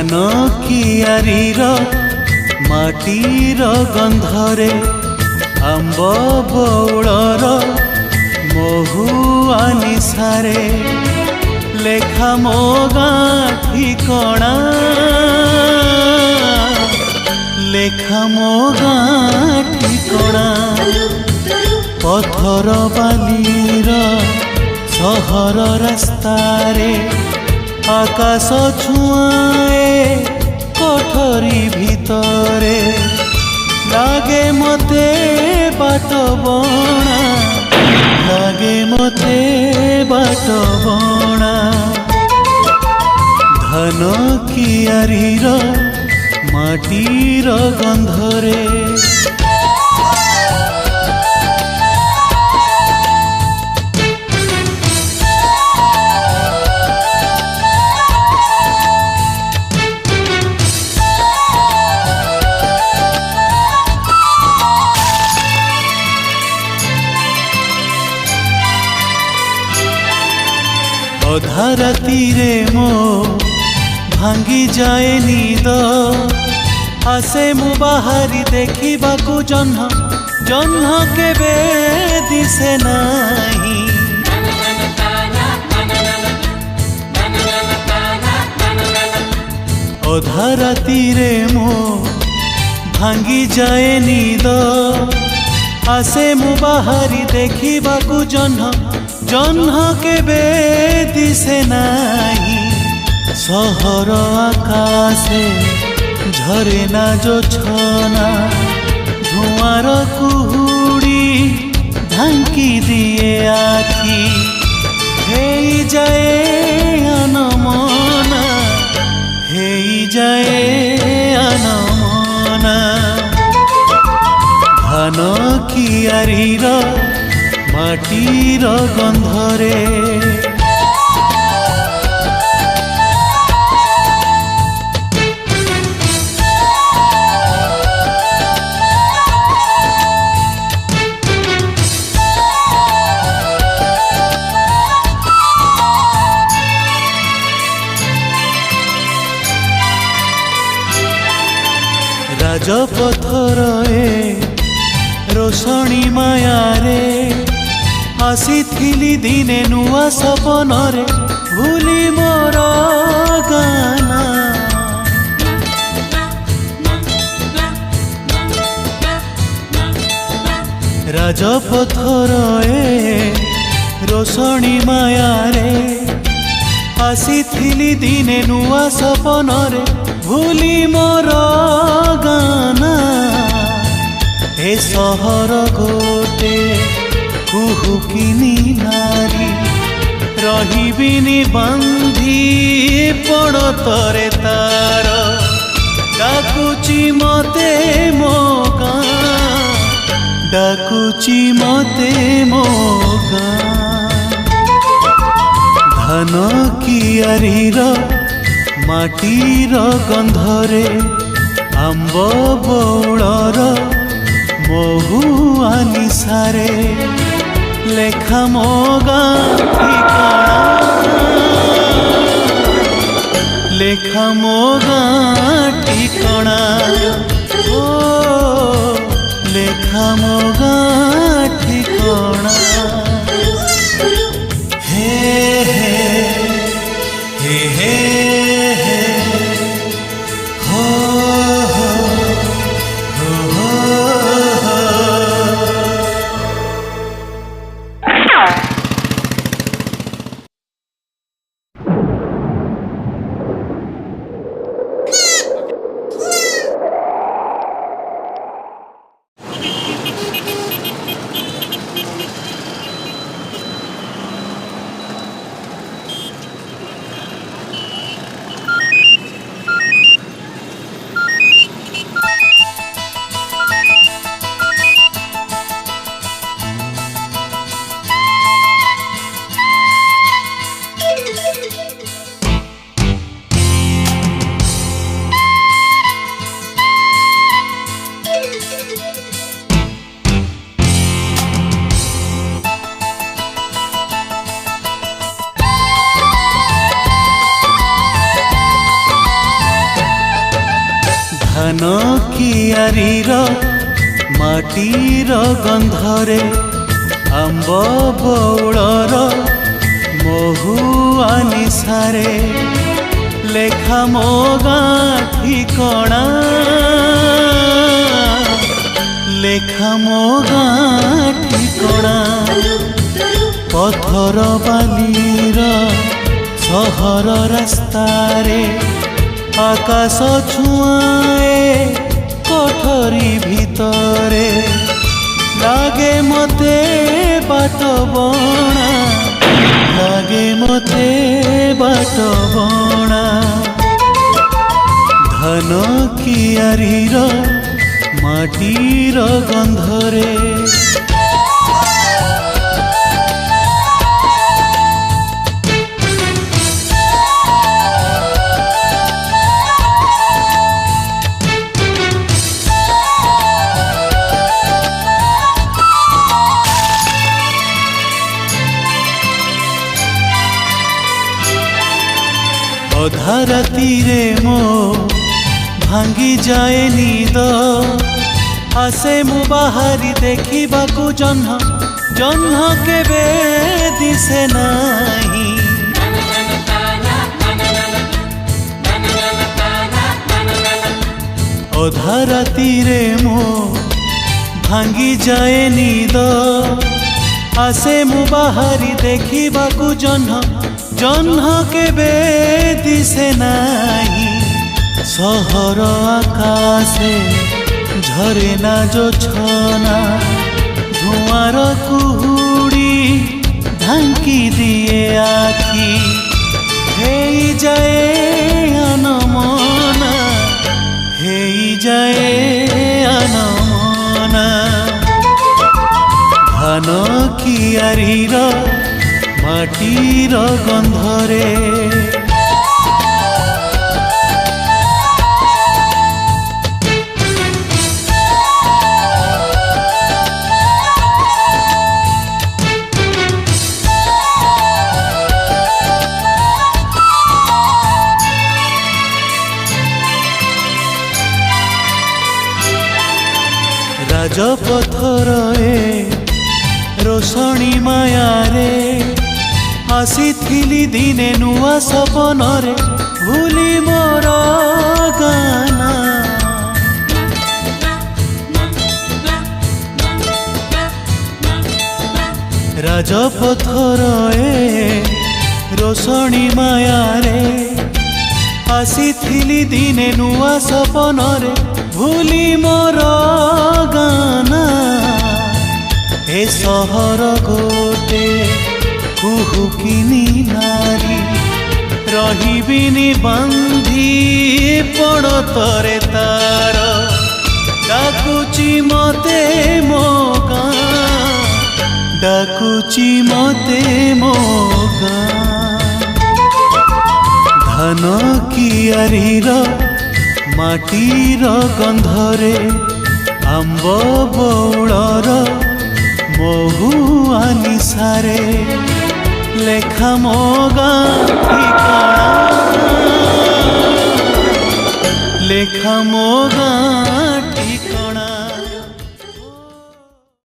ଧାନ କିଆରୀର ମାଟିର ଗନ୍ଧରେ ଆମ୍ବ ବଉଳର ମହୁଆ ନିଶାରେ ଲେଖା ମୋ ଗାଁ ଠିକଣା, ଲେଖା ମୋ ଗାଁ ଠିକଣା। ପଥର ବାଲିର ସହର ରାସ୍ତାରେ ଆକାଶ ଛୁଆଏ କୋଠରୀ ଭିତରେ ଲାଗେ ମତେ ବାଟ ବଣା, ଲାଗେ ମତେ ବାଟ ବଣା। ଧାନ କିଆରୀର ମାଟିର ଗନ୍ଧରେ ଅଧା ରାତିରେ ମୋ ଭାଙ୍ଗି ଯାଏ ନିଦ, ଆସେ ମୁଁ ବାହାରି ଦେଖିବାକୁ ଜହ୍ନ, ଜହ୍ନ କେବେ ଦିଶେ ନାହିଁ। ଅଧା ରାତିରେ ମୋ ଭାଙ୍ଗି ଯାଏ ନିଦ, ଆସେ ମୁଁ ବାହାରି ଦେଖିବାକୁ ଜହ୍ନ, ଜହ୍ନ କେବେ ଦିଶେ ନାହିଁ। ସହର ଆକାଶେ ଝରେ ନା ଜୋଛନା, ଧୂଆଁର କୁହୁଡ଼ି ଢାଙ୍କି ଦିଏ ଆଖି, ହେଇଯାଏ ଆନମନା, ହେଇଯାଏ ଆନମନା। ଧାନ କିଆରୀର ମାଟିର ଗନ୍ଧରେ ରାଜପଥର ରୋଷଣୀ ମାୟାରେ ଆସିଥିଲି ଦିନେ ନୂଆ ସପନରେ, ଭୁଲି ମୋର ଗାନା। ରାଜପଥର ରୋଷଣୀ ମାୟାରେ ଆସିଥିଲି ଦିନେ ନୂଆ ସପନରେ, ଭୁଲି ମୋର ଗାନା। ଏ ସହର ଗୋଟେ କୁହୁକିନି ନାରୀ, ରହିବିନି ବାନ୍ଧି ପଡ଼ତରେ ତାର, ଡାକୁଚି ମତେ ମୋ ଗାଁ, ଡାକୁଚି ମତେ ମୋ ଗାଁ। ଧାନ କିଆରୀର ମାଟିର ଗନ୍ଧରେ ଆମ୍ବ ବଉଳର ମହୁଆ ନିଶାରେ ଲେଖା ମୋ ଗାଁ ଠିକଣା, ଲେଖା ମୋ ଗାଁ ଠିକଣା। ଓ ଲେଖା ମୋ ଗାଁ ଠିକଣା। ହେ ହେ ହେ ହେ କିଆରୀର ମାଟିର ଗନ୍ଧରେ ଆମ୍ବ ବଉଳର ମହୁଆ ନିଶାରେ ଲେଖା ମୋ ଗାଁ ଠିକଣା ଲେଖା ମୋ ଗାଁ ଠିକଣା ପଥର ବାଲିର ସହର ରାସ୍ତାରେ ଆକାଶ ଛୁଆଏ କୋଠରୀ ଭିତରେ ଲାଗେ ମତେ ବାଟ ବଣା ଲାଗେ ମତେ ବାଟ ବଣା ଧାନ କିଆରୀର ମାଟିର ଗନ୍ଧରେ ଅଧା ରାତିରେ ମୋ ଭାଙ୍ଗି ଯାଏ ନିଦ ଆସେ ମୁଁ ବାହାରି ଦେଖିବାକୁ ଜହ୍ନ ଜହ୍ନ କେବେ ଦିଶେ ନାହିଁ ଅଧା ରାତିରେ ମୋ ଭାଙ୍ଗି ଯାଏ ନିଦ ଆସେ ମୁଁ ବାହାରି ଦେଖିବାକୁ ଜହ୍ନ ଜହ୍ନ କେବେ ଦିଶେ ନାହିଁ ସହର ଆକାଶେ ଝରେ ନା ଜୋଛନା ଧୂଆଁର କୁହୁଡ଼ି ଢାଙ୍କି ଦିଏ ଆଖି ହେଇଯାଏ ଆନମନା ହେଇଯାଏ ଆନମନା ଧାନ କିଆରୀର ମାଟିର ଗନ୍ଧରେ ରାଜପଥର ରୋଷଣୀ ମାୟାରେ ଆସିଥିଲି ଦିନେ ନୂଆ ସପନରେ ଭୁଲି ମୋର ଗାନା ରାଜପଥର ରୋଷଣୀ ମାୟାରେ ଆସିଥିଲି ଦିନେ ନୂଆ ସପନରେ ଭୁଲି ମୋର ଗାନା ଏ ସହର ଗୋଟେ କୁହୁକିନି ନାରୀ ରହିବିନି ବାନ୍ଧି ପଡ଼ତରେ ତାର ଡାକୁଚି ମତେ ମୋ ଗାଁ ଡାକୁଚି ମତେ ମୋ ଗାଁ ଧାନ କିଆରୀର ମାଟିର ଗନ୍ଧରେ ଆମ୍ବ ବଉଳର ମହୁଆ ନିଶାରେ ଲେଖା ମୋ ଗାଁ ଠିକଣା ଲେଖା ମୋ ଗାଁ